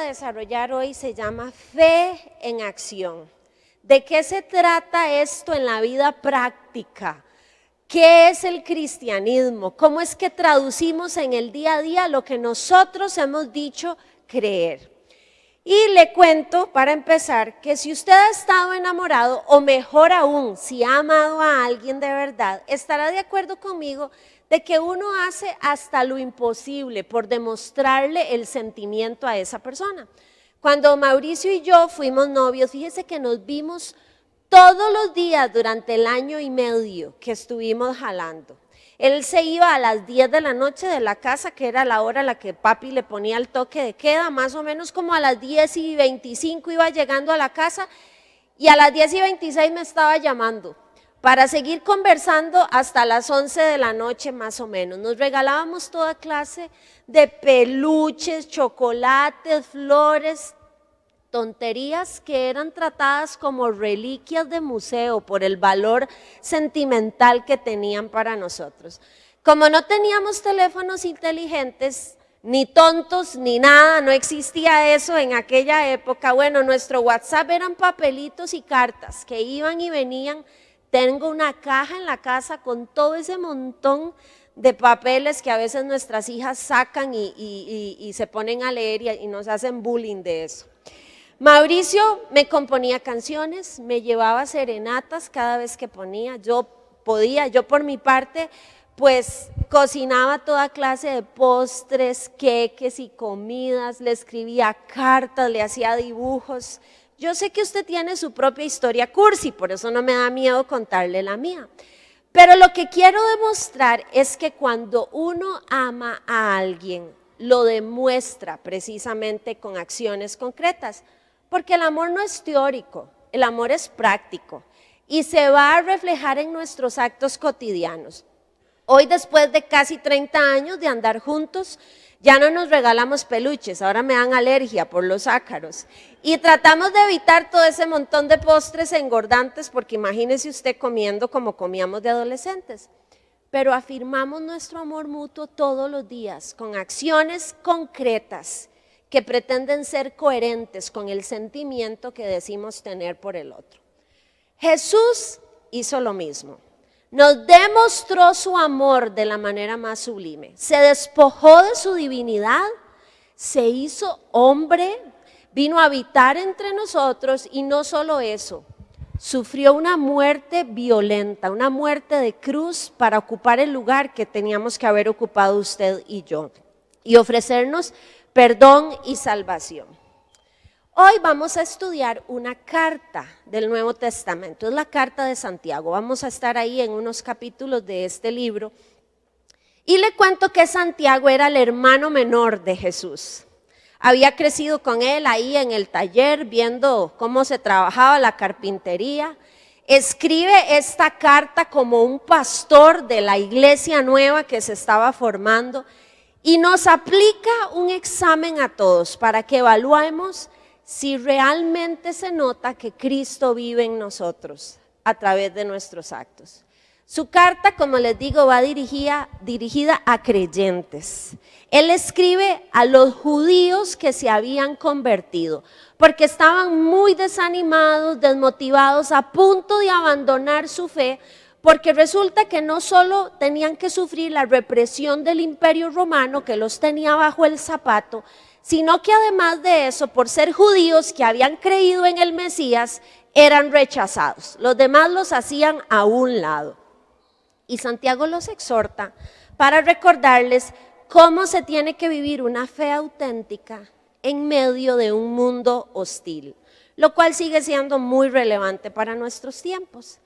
desarrollar hoy se llama Fe en Acción. ¿De qué se trata esto en la vida práctica? ¿Qué es el cristianismo? ¿Cómo es que traducimos en el día a día lo que nosotros hemos dicho creer? Y le cuento, para empezar, que si usted ha estado enamorado, o mejor aún, si ha amado a alguien de verdad, estará de acuerdo conmigo de que uno hace hasta lo imposible por demostrarle el sentimiento a esa persona. Cuando Mauricio y yo fuimos novios, fíjese que nos vimos todos los días durante el año y medio que estuvimos jalando. Él se iba a las 10 de la noche de la casa, que era la hora a la que papi le ponía el toque de queda, más o menos como a las 10:25 iba llegando a la casa y a las 10:26 me estaba llamando para seguir conversando hasta las 11 de la noche más o menos. Nos regalábamos toda clase de peluches, chocolates, flores, tonterías que eran tratadas como reliquias de museo por el valor sentimental que tenían para nosotros. Como no teníamos teléfonos inteligentes, ni tontos, ni nada, no existía eso en aquella época. Bueno, nuestro WhatsApp eran papelitos y cartas que iban y venían. Tengo una caja en la casa con todo ese montón de papeles que a veces nuestras hijas sacan y se ponen a leer y nos hacen bullying de eso. Mauricio me componía canciones, me llevaba serenatas cada vez que ponía, yo por mi parte, pues cocinaba toda clase de postres, queques y comidas, le escribía cartas, le hacía dibujos. Yo sé que usted tiene su propia historia cursi, por eso no me da miedo contarle la mía. Pero lo que quiero demostrar es que cuando uno ama a alguien, lo demuestra precisamente con acciones concretas. Porque el amor no es teórico, el amor es práctico y se va a reflejar en nuestros actos cotidianos. Hoy, después de casi 30 años de andar juntos, ya no nos regalamos peluches, ahora me dan alergia por los ácaros. Y tratamos de evitar todo ese montón de postres engordantes, porque imagínese usted comiendo como comíamos de adolescentes. Pero afirmamos nuestro amor mutuo todos los días, con acciones concretas, que pretenden ser coherentes con el sentimiento que decimos tener por el otro. Jesús hizo lo mismo, nos demostró su amor de la manera más sublime, se despojó de su divinidad, se hizo hombre, vino a habitar entre nosotros y no solo eso, sufrió una muerte violenta, una muerte de cruz para ocupar el lugar que teníamos que haber ocupado usted y yo y ofrecernos perdón y salvación. Hoy vamos a estudiar una carta del Nuevo Testamento, es la carta de Santiago. Vamos a estar ahí en unos capítulos de este libro. Y le cuento que Santiago era el hermano menor de Jesús. Había crecido con él ahí en el taller, viendo cómo se trabajaba la carpintería. Escribe esta carta como un pastor de la iglesia nueva que se estaba formando. Y nos aplica un examen a todos para que evaluemos si realmente se nota que Cristo vive en nosotros a través de nuestros actos. Su carta, como les digo, va dirigida a creyentes. Él escribe a los judíos que se habían convertido, porque estaban muy desanimados, desmotivados, a punto de abandonar su fe, porque resulta que no solo tenían que sufrir la represión del Imperio Romano que los tenía bajo el zapato, sino que además de eso, por ser judíos que habían creído en el Mesías, eran rechazados. Los demás los hacían a un lado. Y Santiago los exhorta para recordarles cómo se tiene que vivir una fe auténtica en medio de un mundo hostil, lo cual sigue siendo muy relevante para nuestros tiempos.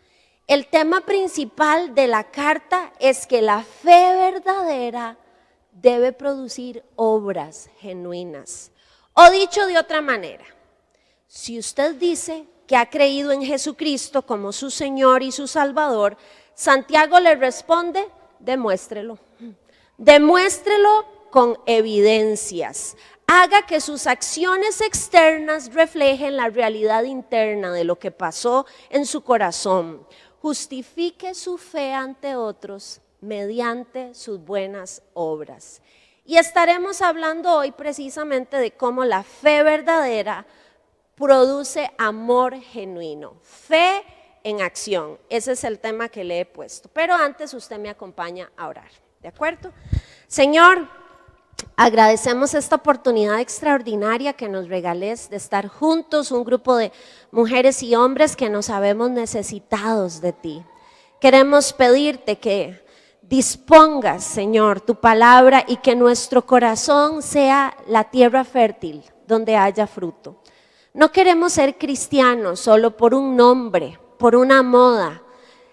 El tema principal de la carta es que la fe verdadera debe producir obras genuinas. O dicho de otra manera, si usted dice que ha creído en Jesucristo como su Señor y su Salvador, Santiago le responde, demuéstrelo. Demuéstrelo con evidencias. Haga que sus acciones externas reflejen la realidad interna de lo que pasó en su corazón. Justifique su fe ante otros mediante sus buenas obras. Y estaremos hablando hoy precisamente de cómo la fe verdadera produce amor genuino, fe en acción. Ese es el tema que le he puesto. Pero antes usted me acompaña a orar, ¿de acuerdo? Señor, agradecemos esta oportunidad extraordinaria que nos regales de estar juntos, un grupo de mujeres y hombres que nos sabemos necesitados de ti. Queremos pedirte que dispongas, Señor, tu palabra y que nuestro corazón sea la tierra fértil donde haya fruto. No queremos ser cristianos solo por un nombre, por una moda.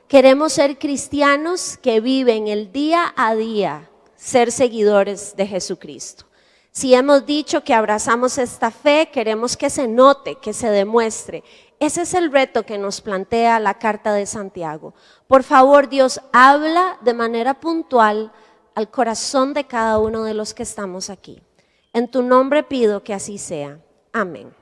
Queremos ser cristianos que viven el día a día, ser seguidores de Jesucristo. Si hemos dicho que abrazamos esta fe, queremos que se note, que se demuestre. Ese es el reto que nos plantea la carta de Santiago. Por favor, Dios, habla de manera puntual al corazón de cada uno de los que estamos aquí. En tu nombre pido que así sea. Amén.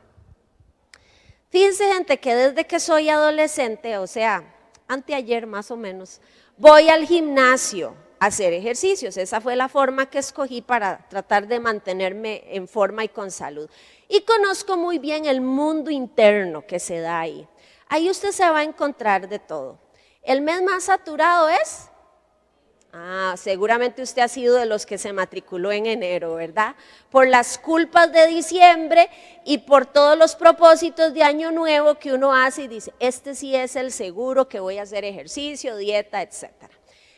Fíjense, gente, que desde que soy adolescente, o sea, anteayer más o menos, voy al gimnasio a hacer ejercicios. Esa fue la forma que escogí para tratar de mantenerme en forma y con salud. Y conozco muy bien el mundo interno que se da ahí. Ahí usted se va a encontrar de todo. El mes más saturado es... seguramente usted ha sido de los que se matriculó en enero, ¿verdad? Por las culpas de diciembre y por todos los propósitos de año nuevo que uno hace y dice, este sí es el seguro que voy a hacer ejercicio, dieta, etc.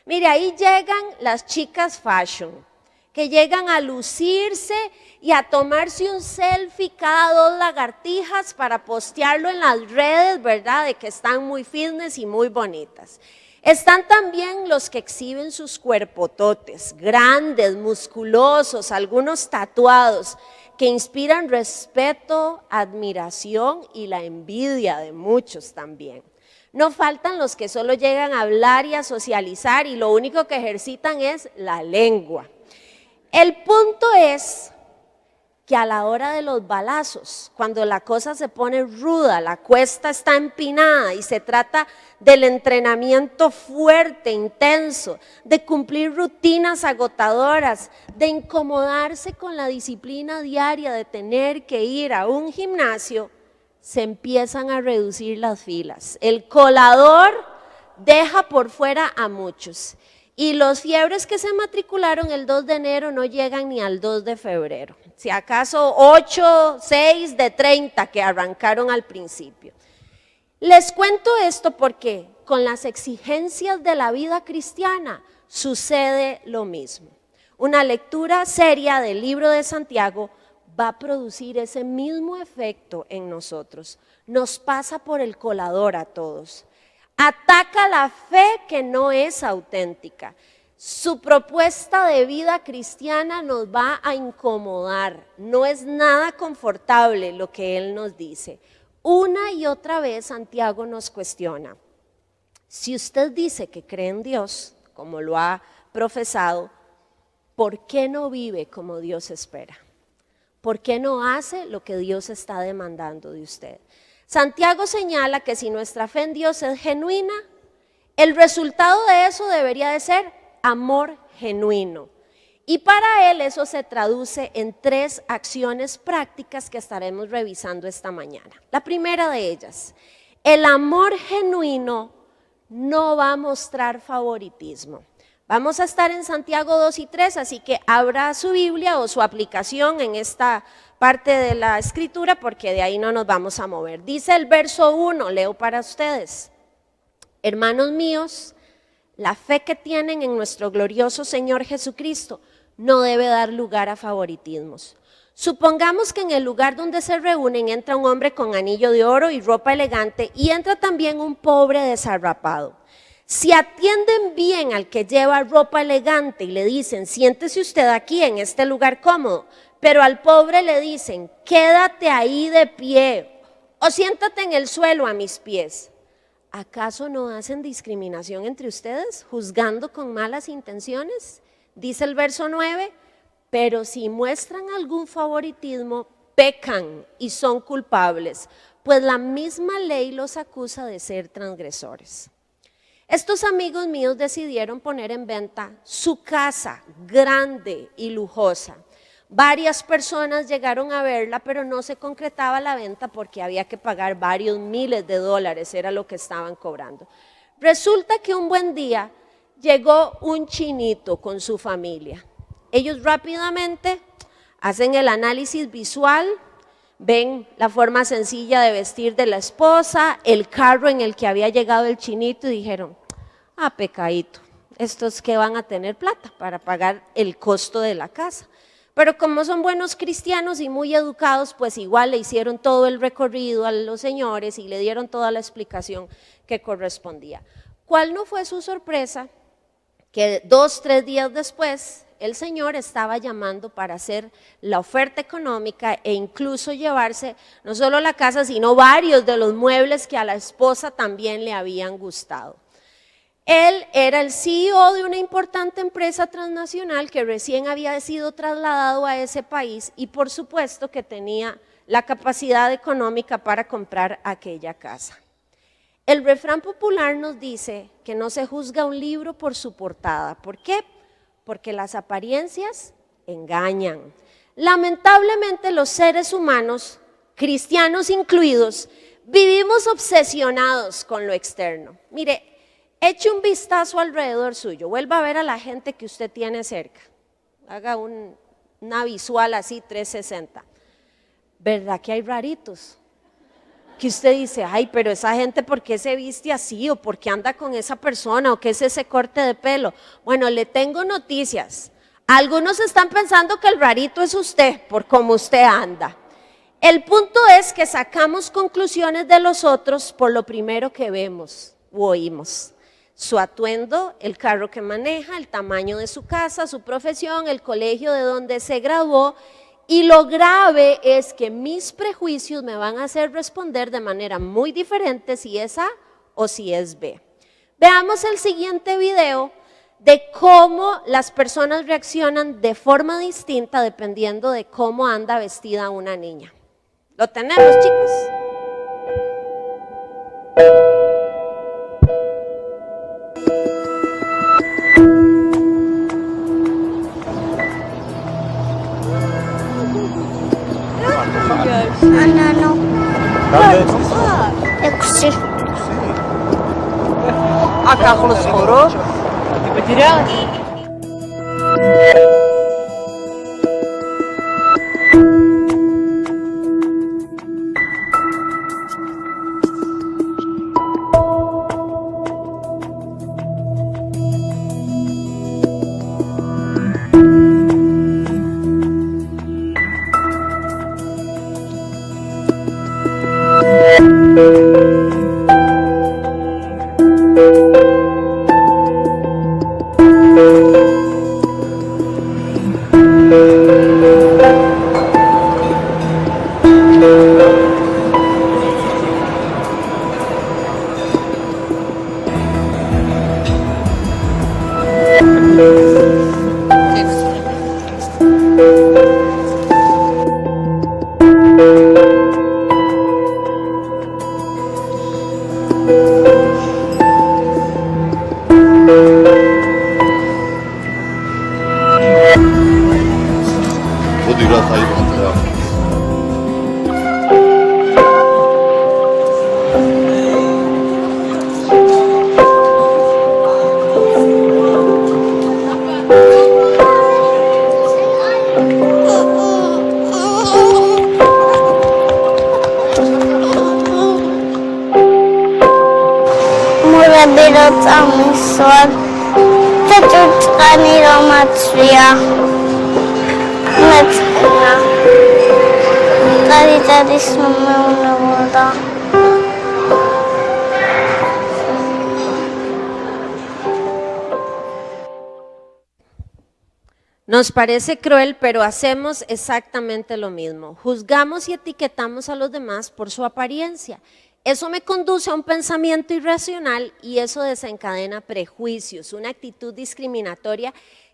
Mire, ahí llegan las chicas fashion, que llegan a lucirse y a tomarse un selfie cada 2 lagartijas para postearlo en las redes, ¿verdad? De que están muy fitness y muy bonitas. Están también los que exhiben sus cuerpototes, grandes, musculosos, algunos tatuados, que inspiran respeto, admiración y la envidia de muchos también. No faltan los que solo llegan a hablar y a socializar y lo único que ejercitan es la lengua. El punto es que a la hora de los balazos, cuando la cosa se pone ruda, la cuesta está empinada y se trata del entrenamiento fuerte, intenso, de cumplir rutinas agotadoras, de incomodarse con la disciplina diaria de tener que ir a un gimnasio, se empiezan a reducir las filas. El colador deja por fuera a muchos. Y los fiebres que se matricularon el 2 de enero no llegan ni al 2 de febrero. Si acaso 8, 6 de 30 que arrancaron al principio. Les cuento esto porque con las exigencias de la vida cristiana sucede lo mismo. Una lectura seria del libro de Santiago va a producir ese mismo efecto en nosotros. Nos pasa por el colador a todos. Ataca la fe que no es auténtica. Su propuesta de vida cristiana nos va a incomodar. No es nada confortable lo que él nos dice. Una y otra vez Santiago nos cuestiona. Si usted dice que cree en Dios, como lo ha profesado, ¿por qué no vive como Dios espera? ¿Por qué no hace lo que Dios está demandando de usted? Santiago señala que si nuestra fe en Dios es genuina, el resultado de eso debería de ser amor genuino. Y para él eso se traduce en 3 acciones prácticas que estaremos revisando esta mañana. La primera de ellas, el amor genuino no va a mostrar favoritismo. Vamos a estar en Santiago 2 y 3, así que abra su Biblia o su aplicación en esta parte de la escritura porque de ahí no nos vamos a mover. Dice el verso 1, leo para ustedes. Hermanos míos, la fe que tienen en nuestro glorioso Señor Jesucristo no debe dar lugar a favoritismos. Supongamos que en el lugar donde se reúnen entra un hombre con anillo de oro y ropa elegante y entra también un pobre desarrapado. Si atienden bien al que lleva ropa elegante y le dicen, siéntese usted aquí en este lugar cómodo, pero al pobre le dicen, quédate ahí de pie o siéntate en el suelo a mis pies, ¿acaso no hacen discriminación entre ustedes, juzgando con malas intenciones? Dice el verso 9, pero si muestran algún favoritismo, pecan y son culpables, pues la misma ley los acusa de ser transgresores. Estos amigos míos decidieron poner en venta su casa grande y lujosa. Varias personas llegaron a verla, pero no se concretaba la venta porque había que pagar varios miles de dólares, era lo que estaban cobrando. Resulta que un buen día llegó un chinito con su familia. Ellos rápidamente hacen el análisis visual, ven la forma sencilla de vestir de la esposa, el carro en el que había llegado el chinito y dijeron, pecadito, estos que van a tener plata para pagar el costo de la casa. Pero como son buenos cristianos y muy educados, pues igual le hicieron todo el recorrido a los señores y le dieron toda la explicación que correspondía. ¿Cuál no fue su sorpresa? Que 2, 3 días después, el señor estaba llamando para hacer la oferta económica e incluso llevarse no solo la casa, sino varios de los muebles que a la esposa también le habían gustado. Él era el CEO de una importante empresa transnacional que recién había sido trasladado a ese país y por supuesto que tenía la capacidad económica para comprar aquella casa. El refrán popular nos dice que no se juzga un libro por su portada. ¿Por qué? Porque las apariencias engañan. Lamentablemente los seres humanos, cristianos incluidos, vivimos obsesionados con lo externo. Mire, eche un vistazo alrededor suyo, vuelva a ver a la gente que usted tiene cerca, haga una visual así 360. ¿Verdad que hay raritos? Que usted dice, ay, pero esa gente ¿por qué se viste así? ¿O por qué anda con esa persona? ¿O qué es ese corte de pelo? Bueno, le tengo noticias. Algunos están pensando que el rarito es usted, por cómo usted anda. El punto es que sacamos conclusiones de los otros por lo primero que vemos u oímos. Su atuendo, el carro que maneja, el tamaño de su casa, su profesión, el colegio de donde se graduó. Y lo grave es que mis prejuicios me van a hacer responder de manera muy diferente si es A o si es B. Veamos el siguiente video de cómo las personas reaccionan de forma distinta dependiendo de cómo anda vestida una niña. ¿Lo tenemos, chicos? Anano. Экси. А кахлы скоро? Ты потерялась? biraz ayıp oldu ya. მურაბილო წამისვლა და ჭურჭყანი რომ აცვია მეწყენა კარიტადის მომეუნებოდა Nos parece cruel, pero hacemos exactamente lo mismo. Juzgamos y etiquetamos a los demás por su apariencia. Eso me conduce a un pensamiento irracional y eso desencadena prejuicios, una actitud discriminatoria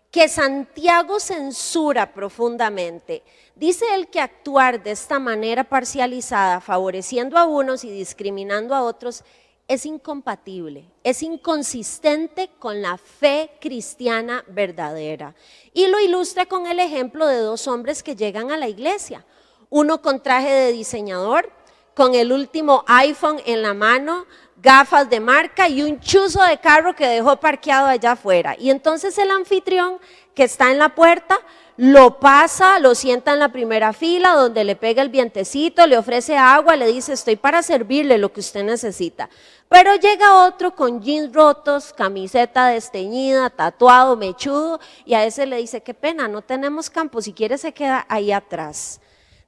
que Santiago censura profundamente. Dice él que actuar de esta manera parcializada, favoreciendo a unos y discriminando a otros, es incompatible, es inconsistente con la fe cristiana verdadera. Y lo ilustra con el ejemplo de dos hombres que llegan a la iglesia. Uno con traje de diseñador, con el último iPhone en la mano, gafas de marca y un chuzo de carro que dejó parqueado allá afuera. Y entonces el anfitrión que está en la puerta lo pasa, lo sienta en la primera fila donde le pega el vientecito, le ofrece agua, le dice estoy para servirle lo que usted necesita. Pero llega otro con jeans rotos, camiseta desteñida, tatuado, mechudo y a ese le dice qué pena, no tenemos campo, si quiere se queda ahí atrás.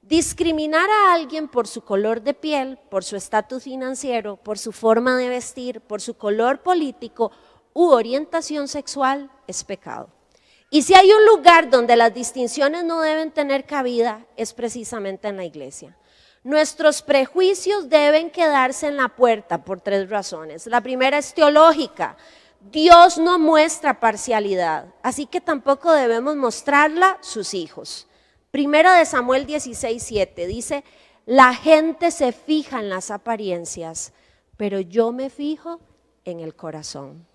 Discriminar a alguien por su color de piel, por su estatus financiero, por su forma de vestir, por su color político u orientación sexual es pecado. Y si hay un lugar donde las distinciones no deben tener cabida, es precisamente en la iglesia. Nuestros prejuicios deben quedarse en la puerta por tres razones. La primera es teológica. Dios no muestra parcialidad, así que tampoco debemos mostrarla sus hijos. Primera de Samuel 16:7 dice, la gente se fija en las apariencias, pero yo me fijo en el corazón.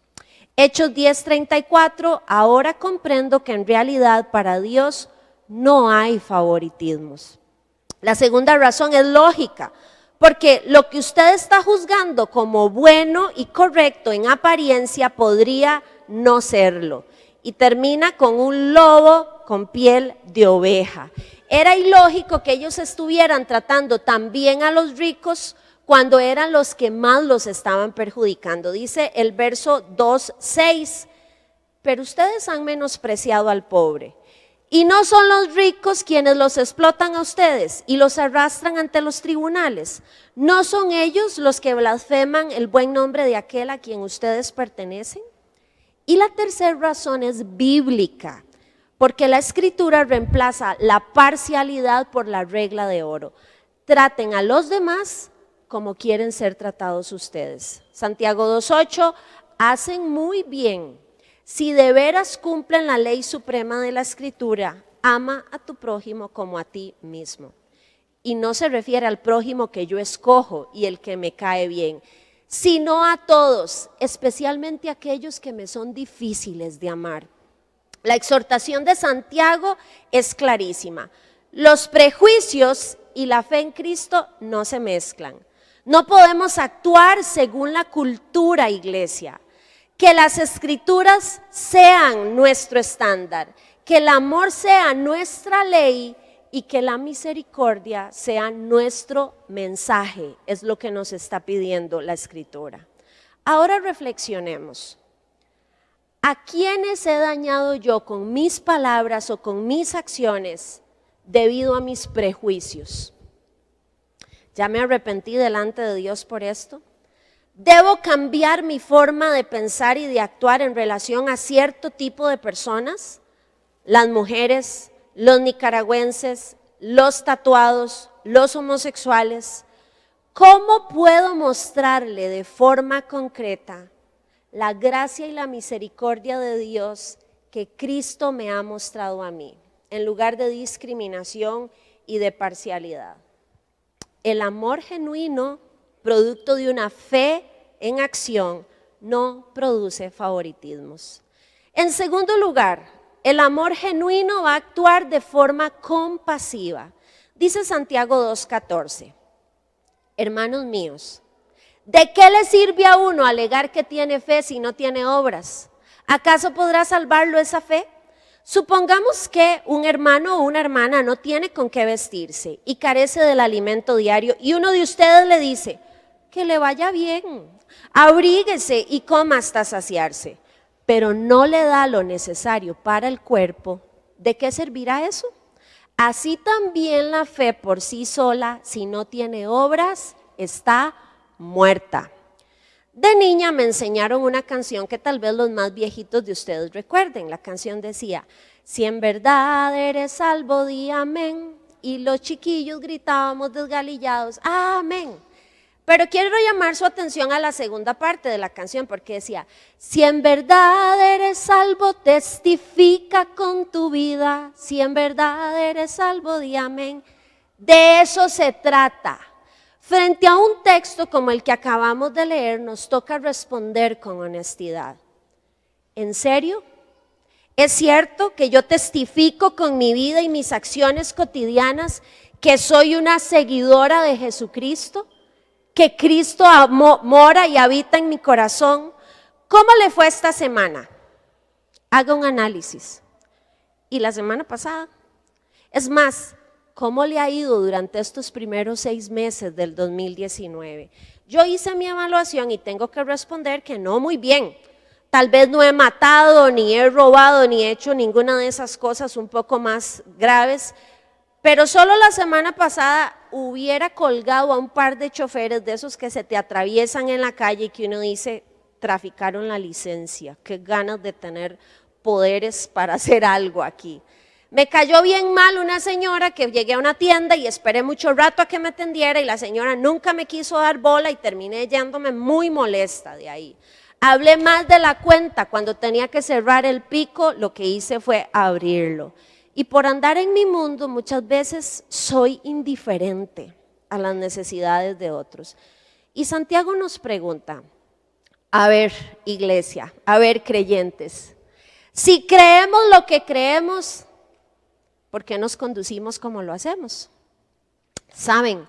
Hechos 10:34, ahora comprendo que en realidad para Dios no hay favoritismos. La segunda razón es lógica, porque lo que usted está juzgando como bueno y correcto en apariencia podría no serlo. Y termina con un lobo con piel de oveja. Era ilógico que ellos estuvieran tratando tan bien a los ricos cuando eran los que más los estaban perjudicando. Dice el verso 2:6, pero ustedes han menospreciado al pobre. Y no son los ricos quienes los explotan a ustedes y los arrastran ante los tribunales. ¿No son ellos los que blasfeman el buen nombre de aquel a quien ustedes pertenecen? Y la tercera razón es bíblica, porque la escritura reemplaza la parcialidad por la regla de oro. Traten a los demás como quieren ser tratados ustedes. Santiago 2:8, hacen muy bien. Si de veras cumplen la ley suprema de la escritura, ama a tu prójimo como a ti mismo. Y no se refiere al prójimo que yo escojo y el que me cae bien, sino a todos, especialmente a aquellos que me son difíciles de amar. La exhortación de Santiago es clarísima. Los prejuicios y la fe en Cristo no se mezclan. No podemos actuar según la cultura, iglesia. Que las escrituras sean nuestro estándar, que el amor sea nuestra ley y que la misericordia sea nuestro mensaje, es lo que nos está pidiendo la escritura. Ahora reflexionemos. ¿A quiénes he dañado yo con mis palabras o con mis acciones debido a mis prejuicios? ¿Ya me arrepentí delante de Dios por esto? ¿Debo cambiar mi forma de pensar y de actuar en relación a cierto tipo de personas? Las mujeres, los nicaragüenses, los tatuados, los homosexuales. ¿Cómo puedo mostrarle de forma concreta la gracia y la misericordia de Dios que Cristo me ha mostrado a mí, en lugar de discriminación y de parcialidad? El amor genuino, producto de una fe en acción, no produce favoritismos. En segundo lugar, el amor genuino va a actuar de forma compasiva. Dice Santiago 2:14, hermanos míos, ¿de qué le sirve a uno alegar que tiene fe si no tiene obras? ¿Acaso podrá salvarlo esa fe? Supongamos que un hermano o una hermana no tiene con qué vestirse y carece del alimento diario y uno de ustedes le dice, que le vaya bien, abríguese y coma hasta saciarse, pero no le da lo necesario para el cuerpo. ¿De qué servirá eso? Así también la fe por sí sola, si no tiene obras, está muerta. De niña me enseñaron una canción que tal vez los más viejitos de ustedes recuerden. La canción decía, si en verdad eres salvo, di amén. Y los chiquillos gritábamos desgalillados, amén. Pero quiero llamar su atención a la segunda parte de la canción porque decía, si en verdad eres salvo, testifica con tu vida. Si en verdad eres salvo, di amén. De eso se trata. Frente a un texto como el que acabamos de leer, nos toca responder con honestidad. ¿En serio? ¿Es cierto que yo testifico con mi vida y mis acciones cotidianas que soy una seguidora de Jesucristo? ¿Que Cristo mora y habita en mi corazón? ¿Cómo le fue esta semana? Haga un análisis. ¿Y la semana pasada? Es más, ¿cómo le ha ido durante estos primeros 6 meses del 2019? Yo hice mi evaluación y tengo que responder que no muy bien. Tal vez no he matado, ni he robado, ni he hecho ninguna de esas cosas un poco más graves, pero solo la semana pasada hubiera colgado a un par de choferes de esos que se te atraviesan en la calle y que uno dice, traficaron la licencia, qué ganas de tener poderes para hacer algo aquí. Me cayó bien mal una señora que llegué a una tienda y esperé mucho rato a que me atendiera y la señora nunca me quiso dar bola y terminé yéndome muy molesta de ahí. Hablé más de la cuenta cuando tenía que cerrar el pico, lo que hice fue abrirlo. Y por andar en mi mundo muchas veces soy indiferente a las necesidades de otros. Y Santiago nos pregunta, a ver iglesia, a ver creyentes, si creemos lo que creemos, ¿por qué nos conducimos como lo hacemos? Saben,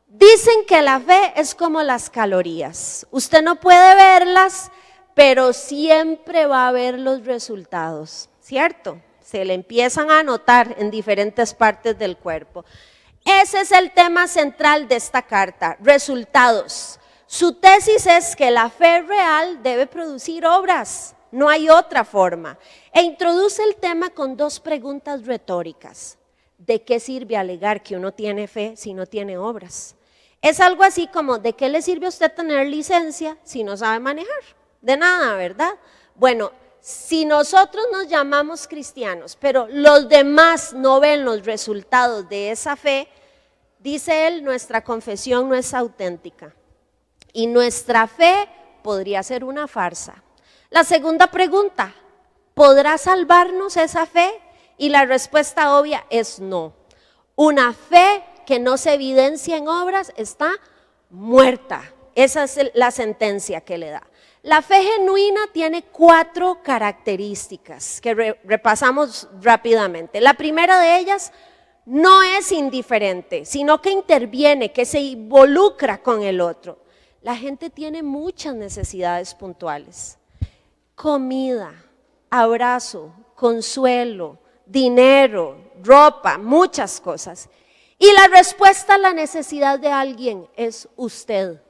dicen que la fe es como las calorías. Usted no puede verlas, pero siempre va a ver los resultados, ¿cierto? Se le empiezan a notar en diferentes partes del cuerpo. Ese es el tema central de esta carta, resultados. Su tesis es que la fe real debe producir obras, no hay otra forma. E introduce el tema con 2 preguntas retóricas. ¿De qué sirve alegar que uno tiene fe si no tiene obras? Es algo así como, ¿de qué le sirve a usted tener licencia si no sabe manejar? De nada, ¿verdad? Bueno, si nosotros nos llamamos cristianos, pero los demás no ven los resultados de esa fe, dice él, nuestra confesión no es auténtica. Y nuestra fe podría ser una farsa. La segunda pregunta, ¿podrá salvarnos esa fe? Y la respuesta obvia es no. Una fe que no se evidencia en obras está muerta. Esa es la sentencia que le da. La fe genuina tiene 4 características que repasamos rápidamente. La primera de ellas, no es indiferente, sino que interviene, que se involucra con el otro. La gente tiene muchas necesidades puntuales. Comida, abrazo, consuelo, dinero, ropa, muchas cosas. Y la respuesta a la necesidad de alguien es usted.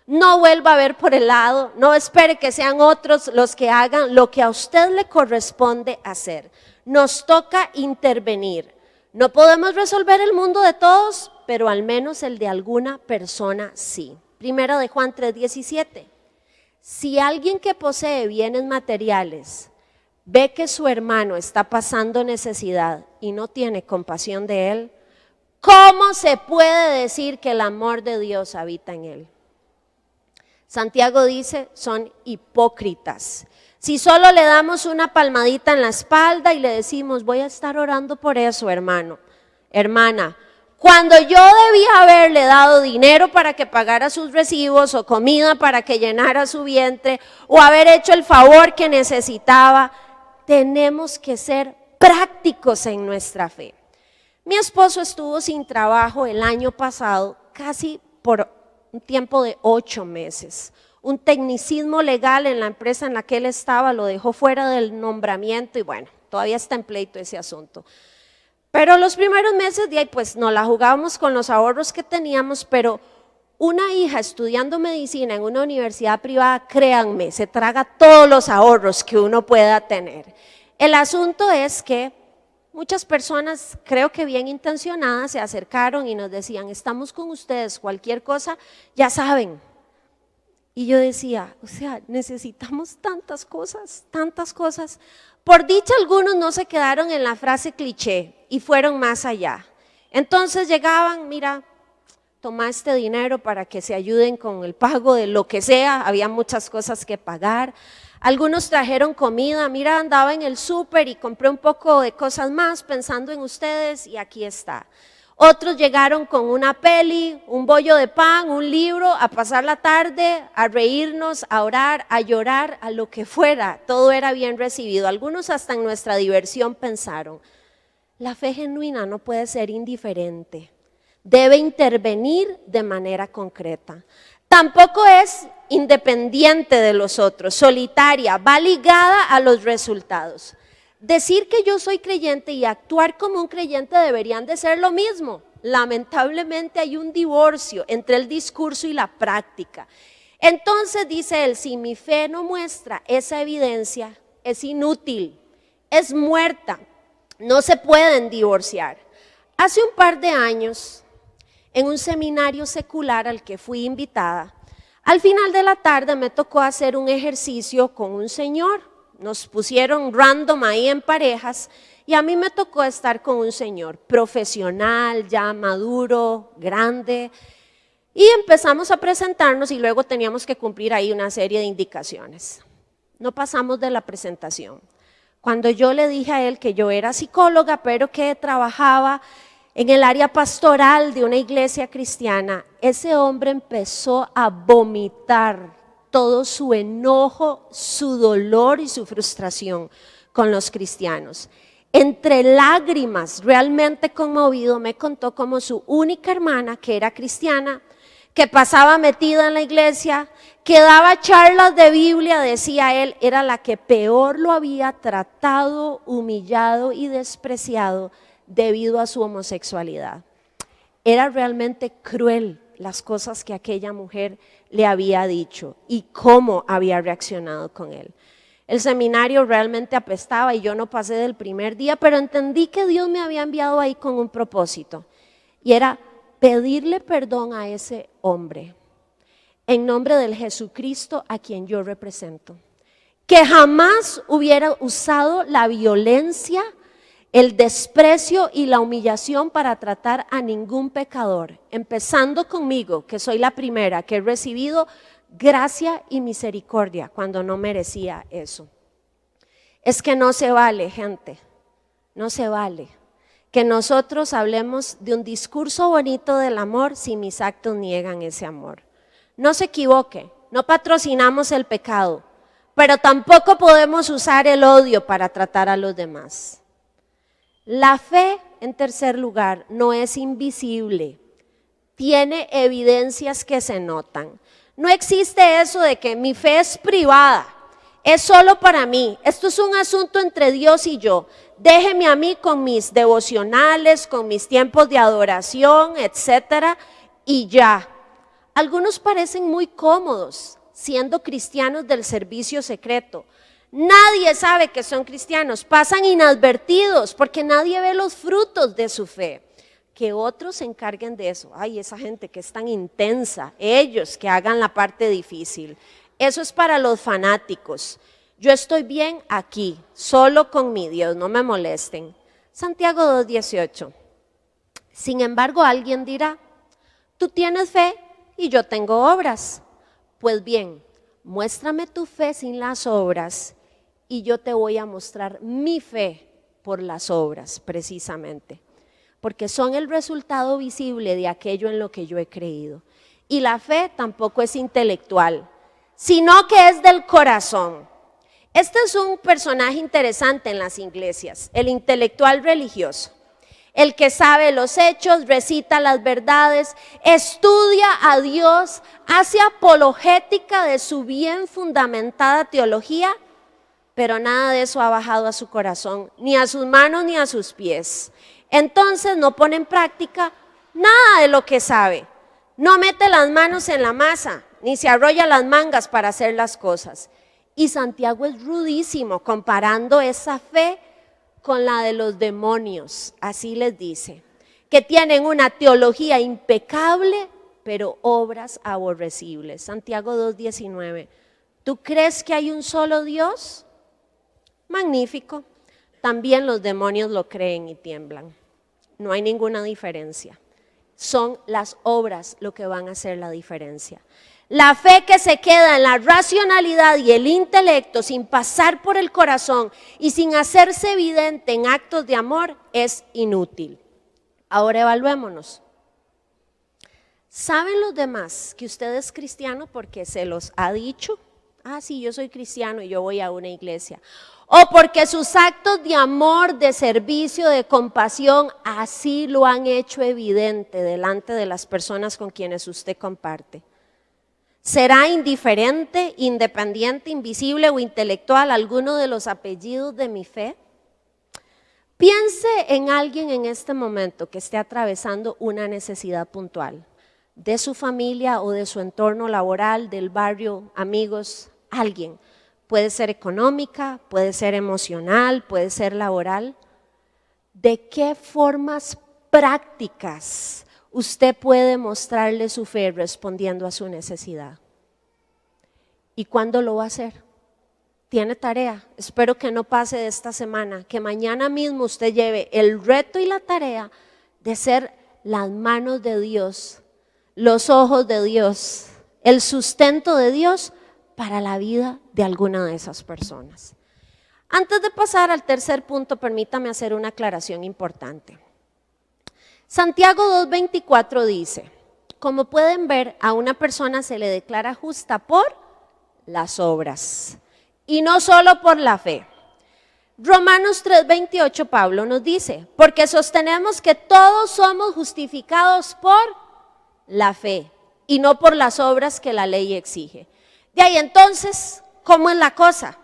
No vuelva a ver por el lado, no espere que sean otros los que hagan lo que a usted le corresponde hacer. Nos toca intervenir. No podemos resolver el mundo de todos, pero al menos el de alguna persona sí. Primera de Juan 3:17. Si alguien que posee bienes materiales ve que su hermano está pasando necesidad y no tiene compasión de él, ¿cómo se puede decir que el amor de Dios habita en él? Santiago dice, son hipócritas. Si solo le damos una palmadita en la espalda y le decimos, voy a estar orando por eso, hermano, hermana, cuando yo debía haberle dado dinero para que pagara sus recibos o comida para que llenara su vientre o haber hecho el favor que necesitaba, tenemos que ser prácticos en nuestra fe. Mi esposo estuvo sin trabajo el año pasado, casi por un tiempo de 8 meses. Un tecnicismo legal en la empresa en la que él estaba lo dejó fuera del nombramiento y bueno, todavía está en pleito ese asunto. Pero los primeros meses de ahí pues nos la jugábamos con los ahorros que teníamos, pero una hija estudiando medicina en una universidad privada, créanme, se traga todos los ahorros que uno pueda tener. El asunto es que muchas personas, creo que bien intencionadas, se acercaron y nos decían, estamos con ustedes, cualquier cosa, ya saben. Y yo decía, o sea, necesitamos tantas cosas, tantas cosas. Por dicha, algunos no se quedaron en la frase cliché y fueron más allá. Entonces llegaban, mira, toma este dinero para que se ayuden con el pago de lo que sea, había muchas cosas que pagar. Algunos trajeron comida, mira, andaba en el súper y compré un poco de cosas más pensando en ustedes y aquí está. Otros llegaron con una peli, un bollo de pan, un libro, a pasar la tarde, a reírnos, a orar, a llorar, a lo que fuera. Todo era bien recibido. Algunos hasta en nuestra diversión pensaron, la fe genuina no puede ser indiferente, debe intervenir de manera concreta. Tampoco es independiente de los otros, solitaria, va ligada a los resultados. Decir que yo soy creyente y actuar como un creyente deberían de ser lo mismo. Lamentablemente hay un divorcio entre el discurso y la práctica. Entonces dice él, si mi fe no muestra esa evidencia, es inútil, es muerta, no se pueden divorciar. Hace un par de años, en un seminario secular al que fui invitada, al final de la tarde me tocó hacer un ejercicio con un señor. Nos pusieron random ahí en parejas y a mí me tocó estar con un señor profesional, ya maduro, grande, y empezamos a presentarnos y luego teníamos que cumplir ahí una serie de indicaciones. No pasamos de la presentación. Cuando yo le dije a él que yo era psicóloga, pero que trabajaba en el área pastoral de una iglesia cristiana, ese hombre empezó a vomitar todo su enojo, su dolor y su frustración con los cristianos. Entre lágrimas, realmente conmovido, me contó cómo su única hermana, que era cristiana, que pasaba metida en la iglesia, que daba charlas de Biblia, decía él, era la que peor lo había tratado, humillado y despreciado debido a su homosexualidad. Era realmente cruel las cosas que aquella mujer le había dicho y cómo había reaccionado con él. El seminario realmente apestaba y yo no pasé del primer día, pero entendí que Dios me había enviado ahí con un propósito y era pedirle perdón a ese hombre en nombre del Jesucristo a quien yo represento, que jamás hubiera usado la violencia, el desprecio y la humillación para tratar a ningún pecador, empezando conmigo, que soy la primera que he recibido gracia y misericordia cuando no merecía eso. Es que no se vale, gente, no se vale que nosotros hablemos de un discurso bonito del amor si mis actos niegan ese amor. No se equivoque, no patrocinamos el pecado, pero tampoco podemos usar el odio para tratar a los demás. La fe, en tercer lugar, no es invisible, tiene evidencias que se notan. No existe eso de que mi fe es privada, es solo para mí, esto es un asunto entre Dios y yo. Déjeme a mí con mis devocionales, con mis tiempos de adoración, etcétera, y ya. Algunos parecen muy cómodos siendo cristianos del servicio secreto. Nadie sabe que son cristianos, pasan inadvertidos porque nadie ve los frutos de su fe. Que otros se encarguen de eso. Ay, esa gente que es tan intensa, ellos que hagan la parte difícil. Eso es para los fanáticos. Yo estoy bien aquí, solo con mi Dios, no me molesten. Santiago 2:18. Sin embargo, alguien dirá, tú tienes fe y yo tengo obras. Pues bien, muéstrame tu fe sin las obras y yo te voy a mostrar mi fe por las obras, precisamente. Porque son el resultado visible de aquello en lo que yo he creído. Y la fe tampoco es intelectual, sino que es del corazón. Este es un personaje interesante en las iglesias, el intelectual religioso. El que sabe los hechos, recita las verdades, estudia a Dios, hace apologética de su bien fundamentada teología, pero nada de eso ha bajado a su corazón, ni a sus manos ni a sus pies. Entonces no pone en práctica nada de lo que sabe, no mete las manos en la masa, ni se arrolla las mangas para hacer las cosas. Y Santiago es rudísimo comparando esa fe con la de los demonios, así les dice, que tienen una teología impecable, pero obras aborrecibles. Santiago 2:19, ¿tú crees que hay un solo Dios? Magnífico, también los demonios lo creen y tiemblan, no hay ninguna diferencia, son las obras lo que van a hacer la diferencia. La fe que se queda en la racionalidad y el intelecto sin pasar por el corazón y sin hacerse evidente en actos de amor es inútil. Ahora evaluémonos. ¿Saben los demás que usted es cristiano porque se los ha dicho? Ah, sí, yo soy cristiano y yo voy a una iglesia. O porque sus actos de amor, de servicio, de compasión, así lo han hecho evidente delante de las personas con quienes usted comparte. ¿Será indiferente, independiente, invisible o intelectual alguno de los apellidos de mi fe? Piense en alguien en este momento que esté atravesando una necesidad puntual de su familia o de su entorno laboral, del barrio, amigos, alguien. Puede ser económica, puede ser emocional, puede ser laboral. ¿De qué formas prácticas usted puede mostrarle su fe respondiendo a su necesidad? ¿Y cuándo lo va a hacer? Tiene tarea. Espero que no pase de esta semana, que mañana mismo usted lleve el reto y la tarea de ser las manos de Dios, los ojos de Dios, el sustento de Dios para la vida de alguna de esas personas. Antes de pasar al tercer punto, permítame hacer una aclaración importante. Santiago 2:24 dice, como pueden ver, a una persona se le declara justa por las obras y no solo por la fe. Romanos 3:28 Pablo nos dice, porque sostenemos que todos somos justificados por la fe y no por las obras que la ley exige. De ahí entonces, ¿cómo es la cosa?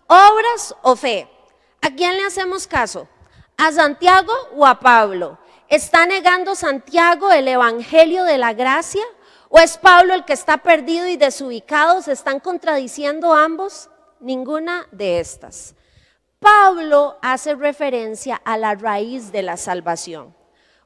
¿Obras o fe? ¿A quién le hacemos caso? ¿A Santiago o a Pablo? ¿Está negando Santiago el evangelio de la gracia? ¿O es Pablo el que está perdido y desubicado? ¿Se están contradiciendo ambos? Ninguna de estas. Pablo hace referencia a la raíz de la salvación.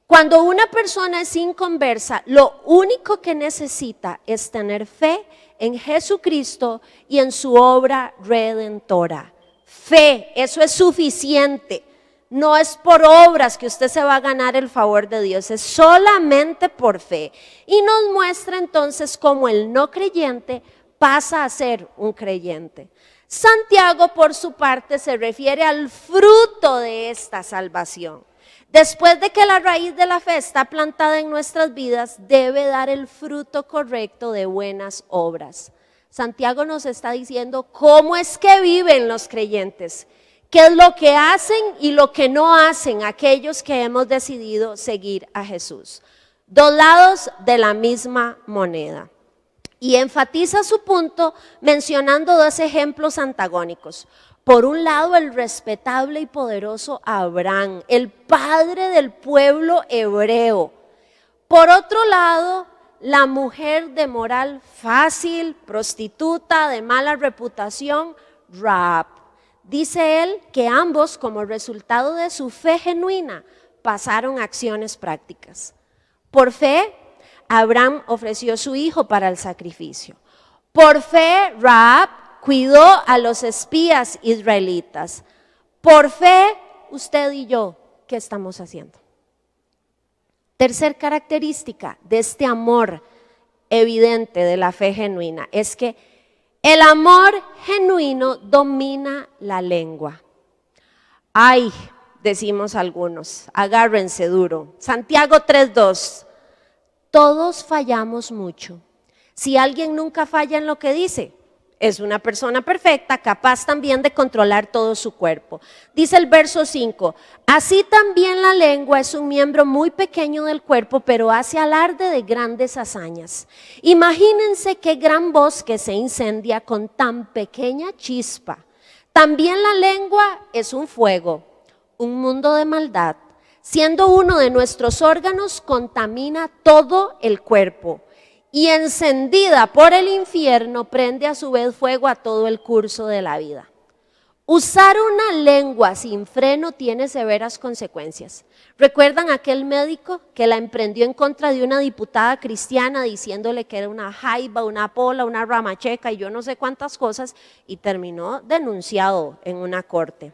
Cuando una persona es inconversa, lo único que necesita es tener fe en Jesucristo y en su obra redentora. Fe, eso es suficiente. No es por obras que usted se va a ganar el favor de Dios, es solamente por fe. Y nos muestra entonces cómo el no creyente pasa a ser un creyente. Santiago, por su parte, se refiere al fruto de esta salvación. Después de que la raíz de la fe está plantada en nuestras vidas, debe dar el fruto correcto de buenas obras. Santiago nos está diciendo cómo es que viven los creyentes, qué es lo que hacen y lo que no hacen aquellos que hemos decidido seguir a Jesús. Dos lados de la misma moneda. Y enfatiza su punto mencionando dos ejemplos antagónicos. Por un lado, el respetable y poderoso Abraham, el padre del pueblo hebreo. Por otro lado, la mujer de moral fácil, prostituta, de mala reputación, Rahab. Dice él que ambos, como resultado de su fe genuina, pasaron a acciones prácticas. Por fe, Abraham ofreció su hijo para el sacrificio. Por fe, Rahab cuidó a los espías israelitas. Por fe, usted y yo, ¿qué estamos haciendo? Tercer característica de este amor evidente de la fe genuina es que el amor genuino domina la lengua. Ay, decimos algunos, agárrense duro. Santiago 3:2, todos fallamos mucho. Si alguien nunca falla en lo que dice, es una persona perfecta, capaz también de controlar todo su cuerpo. Dice el verso 5, así también la lengua es un miembro muy pequeño del cuerpo, pero hace alarde de grandes hazañas. Imagínense qué gran bosque se incendia con tan pequeña chispa. También la lengua es un fuego, un mundo de maldad. Siendo uno de nuestros órganos, contamina todo el cuerpo. Y encendida por el infierno, prende a su vez fuego a todo el curso de la vida. Usar una lengua sin freno tiene severas consecuencias. ¿Recuerdan aquel médico que la emprendió en contra de una diputada cristiana diciéndole que era una jaiba, una pola, una ramacheca y yo no sé cuántas cosas y terminó denunciado en una corte?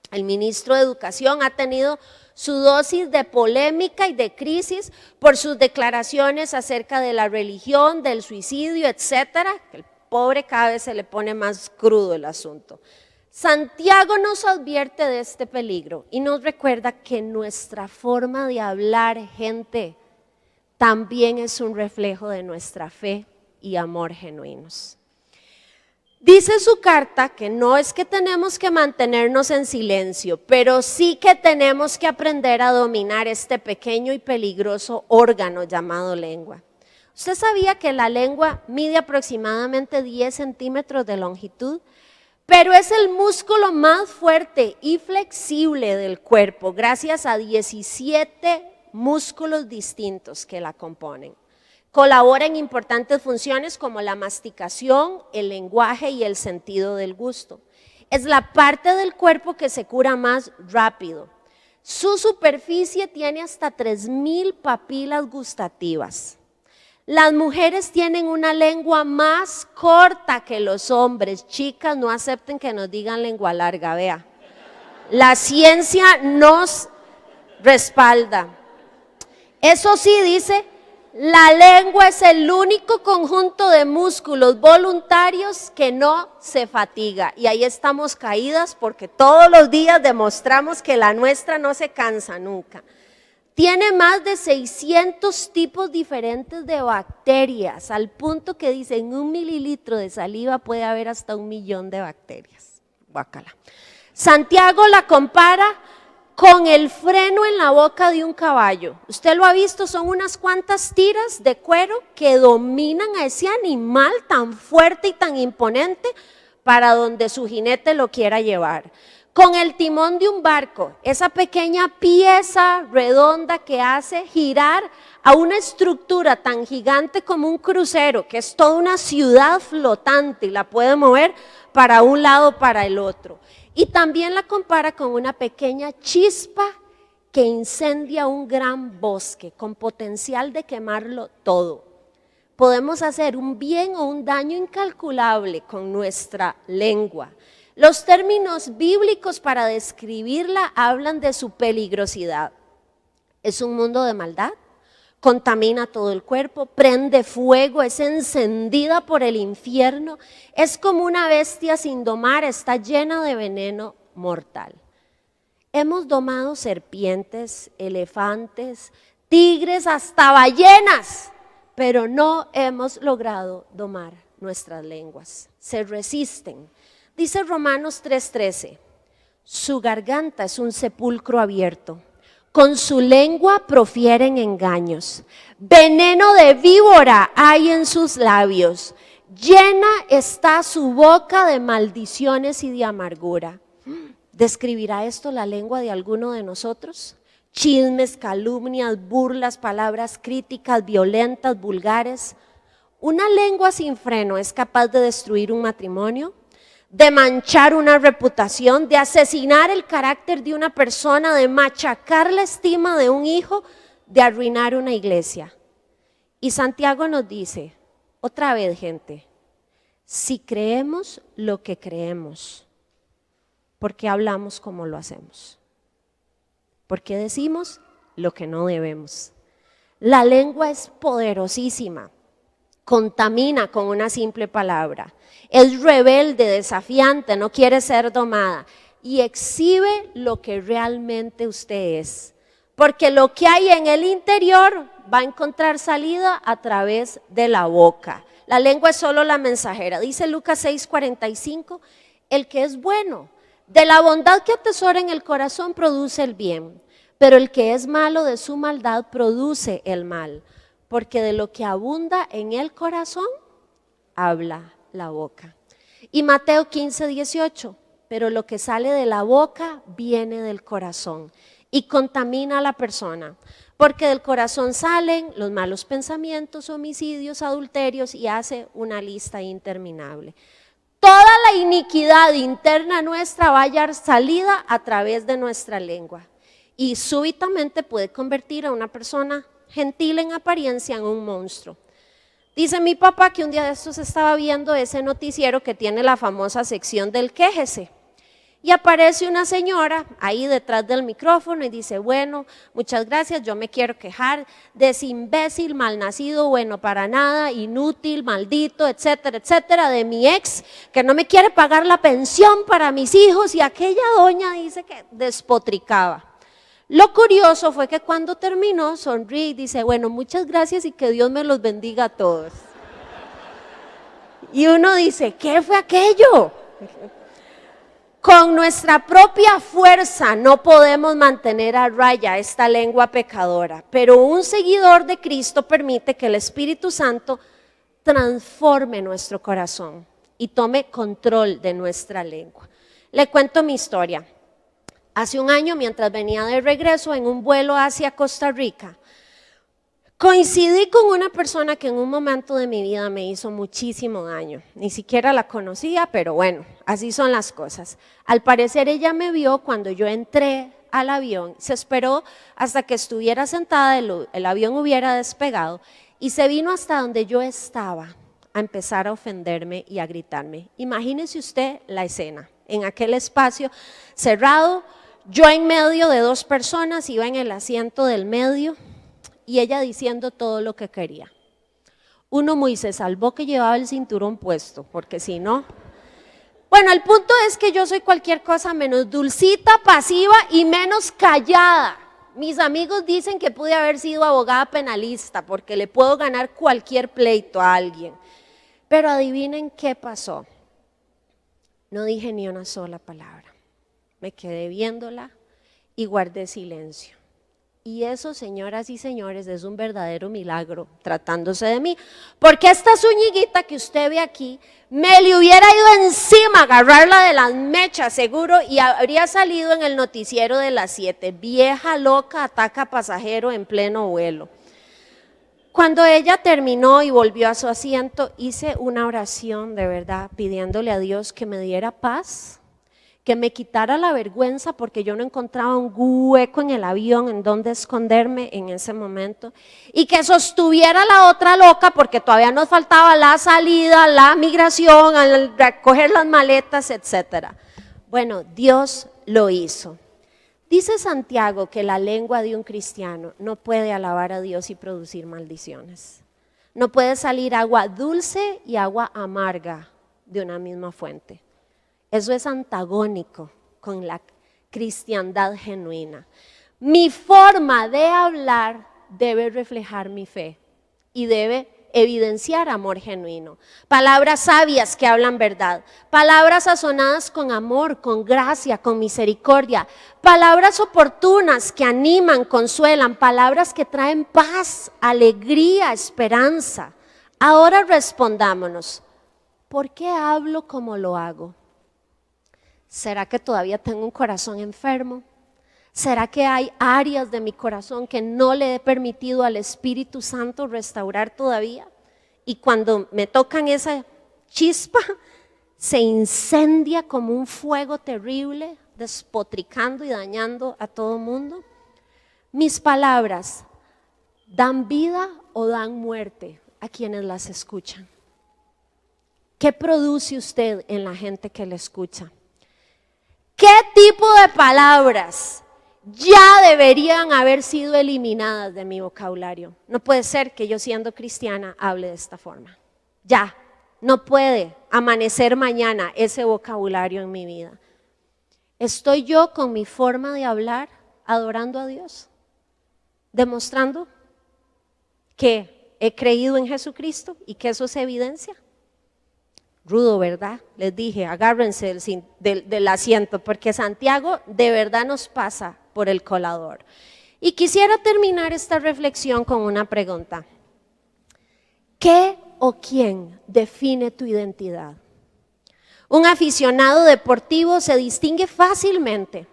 El ministro de Educación ha tenido su dosis de polémica y de crisis por sus declaraciones acerca de la religión, del suicidio, etcétera. El pobre cada vez se le pone más crudo el asunto. Santiago nos advierte de este peligro y nos recuerda que nuestra forma de hablar, gente, también es un reflejo de nuestra fe y amor genuinos. Dice su carta que no es que tenemos que mantenernos en silencio, pero sí que tenemos que aprender a dominar este pequeño y peligroso órgano llamado lengua. ¿Usted sabía que la lengua mide aproximadamente 10 centímetros de longitud? Pero es el músculo más fuerte y flexible del cuerpo, gracias a 17 músculos distintos que la componen. Colabora en importantes funciones como la masticación, el lenguaje y el sentido del gusto. Es la parte del cuerpo que se cura más rápido. Su superficie tiene hasta 3,000 papilas gustativas. Las mujeres tienen una lengua más corta que los hombres. Chicas, no acepten que nos digan lengua larga, vea. La ciencia nos respalda. Eso sí, dice, la lengua es el único conjunto de músculos voluntarios que no se fatiga. Y ahí estamos caídas porque todos los días demostramos que la nuestra no se cansa nunca. Tiene más de 600 tipos diferentes de bacterias, al punto que dice en 1 mililitro de saliva puede haber hasta 1.000.000 de bacterias. Guácala. Santiago la compara con el freno en la boca de un caballo. Usted lo ha visto, son unas cuantas tiras de cuero que dominan a ese animal tan fuerte y tan imponente para donde su jinete lo quiera llevar. Con el timón de un barco, esa pequeña pieza redonda que hace girar a una estructura tan gigante como un crucero, que es toda una ciudad flotante y la puede mover para un lado o para el otro. Y también la compara con una pequeña chispa que incendia un gran bosque con potencial de quemarlo todo. Podemos hacer un bien o un daño incalculable con nuestra lengua. Los términos bíblicos para describirla hablan de su peligrosidad. Es un mundo de maldad, contamina todo el cuerpo, prende fuego, es encendida por el infierno, es como una bestia sin domar, está llena de veneno mortal. Hemos domado serpientes, elefantes, tigres, hasta ballenas, pero no hemos logrado domar nuestras lenguas. Se resisten. Dice Romanos 3:13, su garganta es un sepulcro abierto, con su lengua profieren engaños, veneno de víbora hay en sus labios, llena está su boca de maldiciones y de amargura. ¿Describirá esto la lengua de alguno de nosotros? Chismes, calumnias, burlas, palabras críticas, violentas, vulgares. Una lengua sin freno es capaz de destruir un matrimonio, de manchar una reputación, de asesinar el carácter de una persona, de machacar la estima de un hijo, de arruinar una iglesia. Y Santiago nos dice, otra vez gente, si creemos lo que creemos, ¿por qué hablamos como lo hacemos? ¿Por qué decimos lo que no debemos? La lengua es poderosísima, contamina con una simple palabra. Es rebelde, desafiante, no quiere ser domada y exhibe lo que realmente usted es. Porque lo que hay en el interior va a encontrar salida a través de la boca. La lengua es solo la mensajera. Dice Lucas 6:45, el que es bueno, de la bondad que atesora en el corazón produce el bien, pero el que es malo de su maldad produce el mal. Porque de lo que abunda en el corazón, habla la boca. Y Mateo 15:18, pero lo que sale de la boca viene del corazón y contamina a la persona, porque del corazón salen los malos pensamientos, homicidios, adulterios y hace una lista interminable. Toda la iniquidad interna nuestra va a hallar salida a través de nuestra lengua y súbitamente puede convertir a una persona gentil en apariencia en un monstruo. Dice mi papá que un día de estos estaba viendo ese noticiero que tiene la famosa sección del quéjese Y aparece una señora ahí detrás del micrófono y dice, bueno, muchas gracias, yo me quiero quejar de ese imbécil, malnacido, bueno para nada, inútil, maldito, etcétera, etcétera, de mi ex, que no me quiere pagar la pensión para mis hijos, y aquella doña dice que despotricaba. Lo curioso fue que cuando terminó, sonríe y dice, bueno, muchas gracias y que Dios me los bendiga a todos. Y uno dice, ¿qué fue aquello? Con nuestra propia fuerza no podemos mantener a raya esta lengua pecadora, pero un seguidor de Cristo permite que el Espíritu Santo transforme nuestro corazón y tome control de nuestra lengua. Le cuento mi historia. Hace un año, mientras venía de regreso en un vuelo hacia Costa Rica, coincidí con una persona que en un momento de mi vida me hizo muchísimo daño. Ni siquiera la conocía, pero bueno, así son las cosas. Al parecer ella me vio cuando yo entré al avión, se esperó hasta que estuviera sentada, el avión hubiera despegado, y se vino hasta donde yo estaba a empezar a ofenderme y a gritarme. Imagínese usted la escena, en aquel espacio cerrado, yo en medio de dos personas, iba en el asiento del medio, y ella diciendo todo lo que quería. Uno muy se salvó que llevaba el cinturón puesto, porque si no… Bueno, el punto es que yo soy cualquier cosa menos dulcita, pasiva y menos callada. Mis amigos dicen que pude haber sido abogada penalista, porque le puedo ganar cualquier pleito a alguien. Pero adivinen qué pasó. No dije ni una sola palabra. Me quedé viéndola y guardé silencio. Y eso, señoras y señores, es un verdadero milagro tratándose de mí, porque esta zuñiguita que usted ve aquí, me le hubiera ido encima, agarrarla de las mechas seguro, y habría salido en el noticiero de las 7, vieja loca ataca pasajero en pleno vuelo. Cuando ella terminó y volvió a su asiento, hice una oración de verdad, pidiéndole a Dios que me diera paz, que me quitara la vergüenza, porque yo no encontraba un hueco en el avión en donde esconderme en ese momento, y que sostuviera a la otra loca, porque todavía nos faltaba la salida, la migración, al recoger las maletas, etcétera. Bueno, Dios lo hizo. Dice Santiago que la lengua de un cristiano no puede alabar a Dios y producir maldiciones. No puede salir agua dulce y agua amarga de una misma fuente. Eso es antagónico con la cristiandad genuina. Mi forma de hablar debe reflejar mi fe y debe evidenciar amor genuino. Palabras sabias que hablan verdad, palabras sazonadas con amor, con gracia, con misericordia, palabras oportunas que animan, consuelan, palabras que traen paz, alegría, esperanza. Ahora respondámonos, ¿por qué hablo como lo hago? ¿Será que todavía tengo un corazón enfermo? ¿Será que hay áreas de mi corazón que no le he permitido al Espíritu Santo restaurar todavía? Y cuando me tocan esa chispa, se incendia como un fuego terrible, despotricando y dañando a todo mundo. Mis palabras, ¿dan vida o dan muerte a quienes las escuchan? ¿Qué produce usted en la gente que le escucha? ¿Qué tipo de palabras ya deberían haber sido eliminadas de mi vocabulario? No puede ser que yo, siendo cristiana, hable de esta forma. Ya, no puede amanecer mañana ese vocabulario en mi vida. ¿Estoy yo con mi forma de hablar adorando a Dios? ¿Demostrando que he creído en Jesucristo y que eso se evidencia? Rudo, ¿verdad? Les dije, agárrense del asiento, porque Santiago de verdad nos pasa por el colador. Y quisiera terminar esta reflexión con una pregunta. ¿Qué o quién define tu identidad? Un aficionado deportivo se distingue fácilmente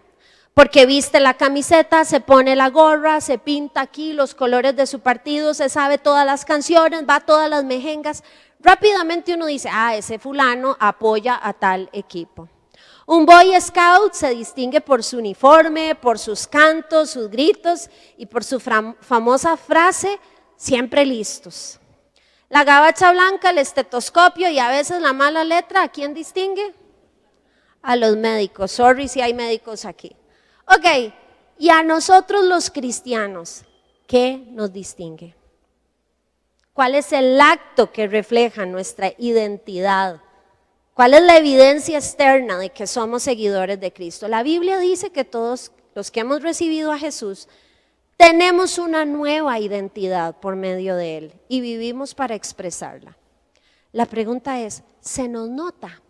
porque viste la camiseta, se pone la gorra, se pinta aquí los colores de su partido, se sabe todas las canciones, va a todas las mejengas. Rápidamente uno dice, ese fulano apoya a tal equipo. Un Boy Scout se distingue por su uniforme, por sus cantos, sus gritos y por su famosa frase, siempre listos. La gabacha blanca, el estetoscopio y a veces la mala letra, ¿a quién distingue? A los médicos, sorry si hay médicos aquí. Ok, y a nosotros los cristianos, ¿qué nos distingue? ¿Cuál es el acto que refleja nuestra identidad? ¿Cuál es la evidencia externa de que somos seguidores de Cristo? La Biblia dice que todos los que hemos recibido a Jesús tenemos una nueva identidad por medio de Él y vivimos para expresarla. La pregunta es, ¿se nos nota?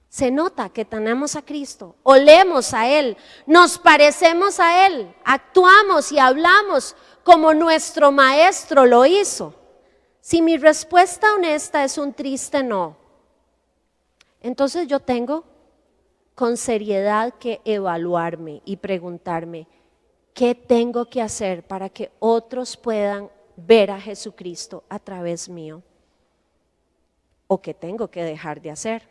¿Se nota que tenemos a Cristo? ¿Olemos a Él? ¿Nos parecemos a Él? ¿Actuamos y hablamos como nuestro Maestro lo hizo? Si mi respuesta honesta es un triste no, entonces yo tengo con seriedad que evaluarme y preguntarme, ¿qué tengo que hacer para que otros puedan ver a Jesucristo a través mío? ¿O qué tengo que dejar de hacer?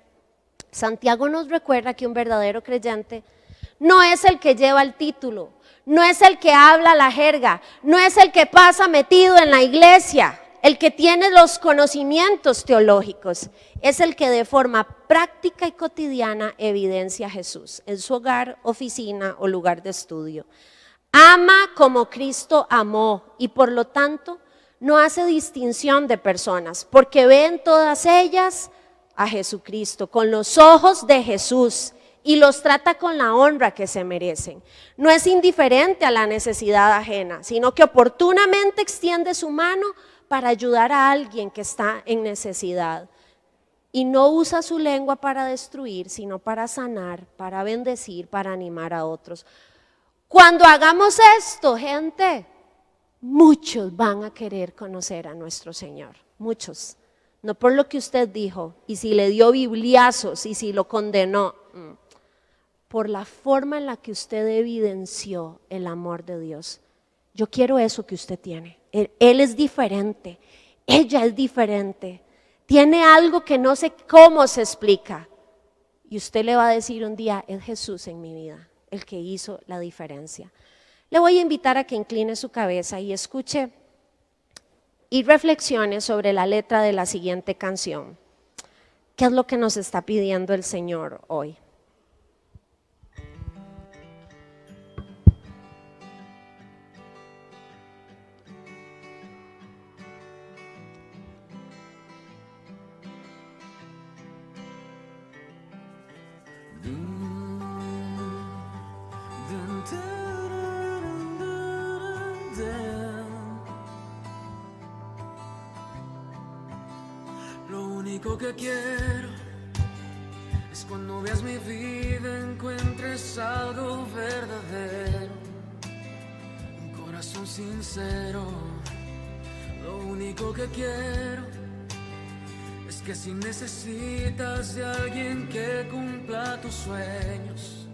Santiago nos recuerda que un verdadero creyente no es el que lleva el título, no es el que habla la jerga, no es el que pasa metido en la iglesia, el que tiene los conocimientos teológicos, es el que de forma práctica y cotidiana evidencia a Jesús en su hogar, oficina o lugar de estudio. Ama como Cristo amó y por lo tanto no hace distinción de personas, porque ve en todas ellas a Jesucristo, con los ojos de Jesús, y los trata con la honra que se merecen. No es indiferente a la necesidad ajena, sino que oportunamente extiende su mano para ayudar a alguien que está en necesidad. Y no usa su lengua para destruir, sino para sanar, para bendecir, para animar a otros. Cuando hagamos esto, gente, muchos van a querer conocer a nuestro Señor, muchos. No por lo que usted dijo, y si le dio bibliazos, y si lo condenó, por la forma en la que usted evidenció el amor de Dios. Yo quiero eso que usted tiene. Él es diferente, ella es diferente, tiene algo que no sé cómo se explica. Y usted le va a decir un día, es Jesús en mi vida, el que hizo la diferencia. Le voy a invitar a que incline su cabeza y escuche y reflexione sobre la letra de la siguiente canción. ¿Qué es lo que nos está pidiendo el Señor hoy? Lo único que quiero es cuando veas mi vida encuentres algo verdadero, un corazón sincero. Lo único que quiero es que si necesitas de alguien que cumpla tus sueños,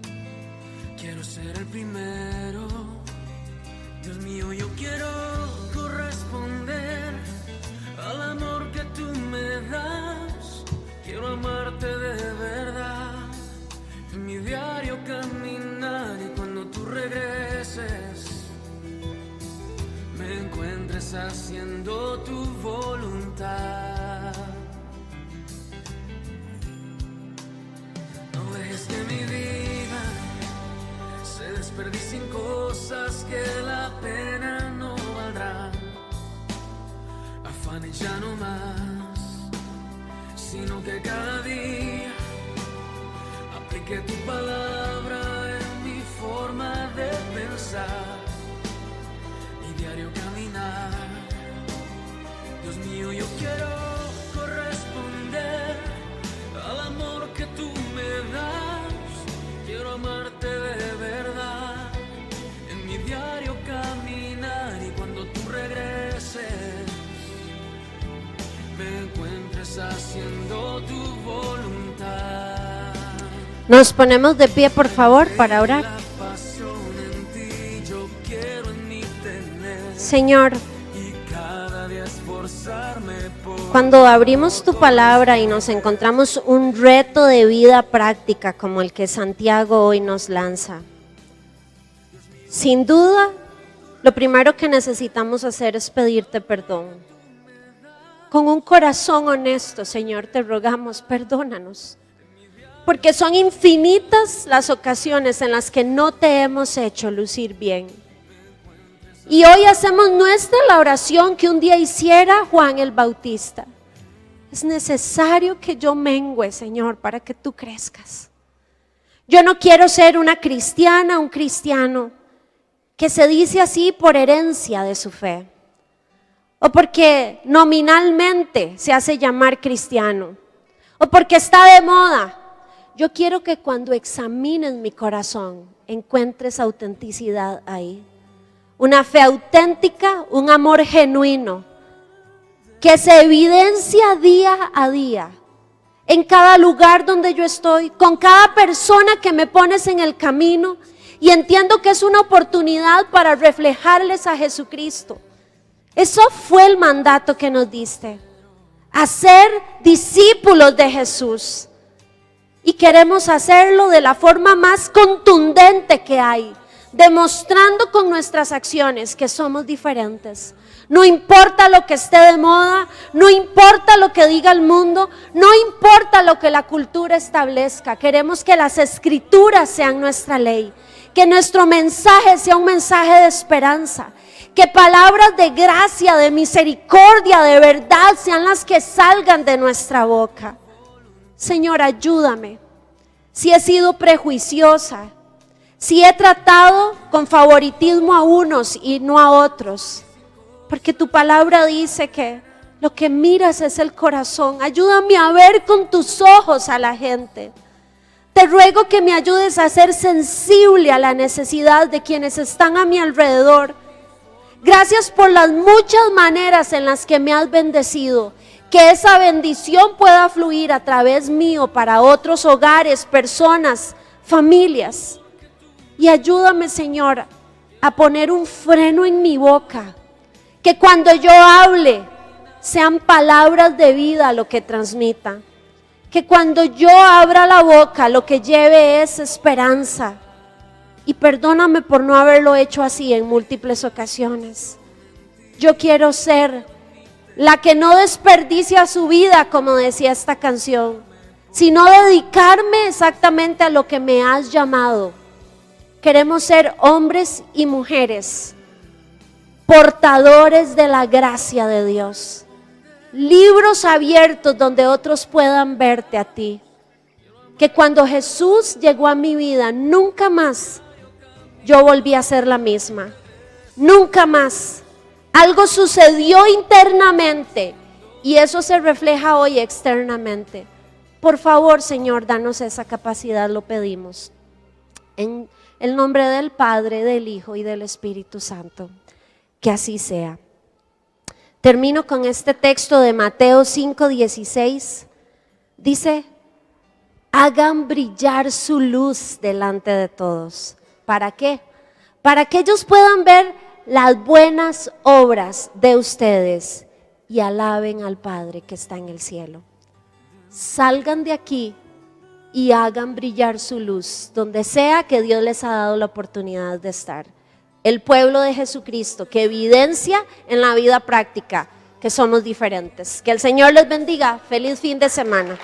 quiero ser el primero. Dios mío, yo quiero corresponder al amor que tú me das. Quiero amarte de verdad, en mi diario caminar, y cuando tú regreses me encuentres haciendo tu voluntad. No dejes que mi vida se desperdicie en cosas que la pena no valdrá. Afanes ya no más, sino que cada día aplique tu palabra en mi forma de pensar, mi diario caminar. Dios mío, yo quiero corresponder al amor que tú me das. Quiero amarte de verdad, en mi diario caminar, y cuando tú regreses me encuentres haciendo tu voluntad. Nos ponemos de pie, por favor, para orar. La pasión en ti yo quiero en mí tener, Señor, y cada día esforzarme por cuando abrimos tu palabra y nos encontramos un reto de vida práctica como el que Santiago hoy nos lanza, sin duda, lo primero que necesitamos hacer es pedirte perdón. Con un corazón honesto, Señor, te rogamos, perdónanos. porque son infinitas las ocasiones en las que no te hemos hecho lucir bien. Y hoy hacemos nuestra la oración que un día hiciera Juan el Bautista. Es necesario que yo mengüe, Señor, para que tú crezcas. Yo no quiero ser una cristiana, un cristiano que se dice así por herencia de su fe, o porque nominalmente se hace llamar cristiano, o porque está de moda. Yo quiero que cuando examines mi corazón encuentres autenticidad ahí. Una fe auténtica, un amor genuino, que se evidencia día a día, en cada lugar donde yo estoy, con cada persona que me pones en el camino, y entiendo que es una oportunidad para reflejarles a Jesucristo. Eso fue el mandato que nos diste, hacer discípulos de Jesús. Y queremos hacerlo de la forma más contundente que hay, demostrando con nuestras acciones que somos diferentes. No importa lo que esté de moda, no importa lo que diga el mundo, no importa lo que la cultura establezca. Queremos que las escrituras sean nuestra ley, que nuestro mensaje sea un mensaje de esperanza, que palabras de gracia, de misericordia, de verdad sean las que salgan de nuestra boca. Señor, ayúdame. Si he sido prejuiciosa, si he tratado con favoritismo a unos y no a otros, porque tu palabra dice que lo que miras es el corazón. Ayúdame a ver con tus ojos a la gente. Te ruego que me ayudes a ser sensible a la necesidad de quienes están a mi alrededor. Gracias por las muchas maneras en las que me has bendecido. Que esa bendición pueda fluir a través mío para otros hogares, personas, familias. Y ayúdame, Señor, a poner un freno en mi boca. Que cuando yo hable sean palabras de vida lo que transmita. Que cuando yo abra la boca lo que lleve es esperanza. Y perdóname por no haberlo hecho así en múltiples ocasiones. Yo quiero ser la que no desperdicia su vida, como decía esta canción, sino dedicarme exactamente a lo que me has llamado. Queremos ser hombres y mujeres portadores de la gracia de Dios, libros abiertos donde otros puedan verte a ti. Que cuando Jesús llegó a mi vida, nunca más yo volví a ser la misma, nunca más. Algo sucedió internamente y eso se refleja hoy externamente. Por favor, Señor, danos esa capacidad, lo pedimos. En el nombre del Padre, del Hijo y del Espíritu Santo. Que así sea. Termino con este texto de Mateo 5:16. Dice: hagan brillar su luz delante de todos. ¿Para qué? Para que ellos puedan ver las buenas obras de ustedes y alaben al Padre que está en el cielo. Salgan de aquí y hagan brillar su luz donde sea que Dios les ha dado la oportunidad de estar. El pueblo de Jesucristo que evidencia en la vida práctica que somos diferentes. Que el Señor les bendiga. Feliz fin de semana.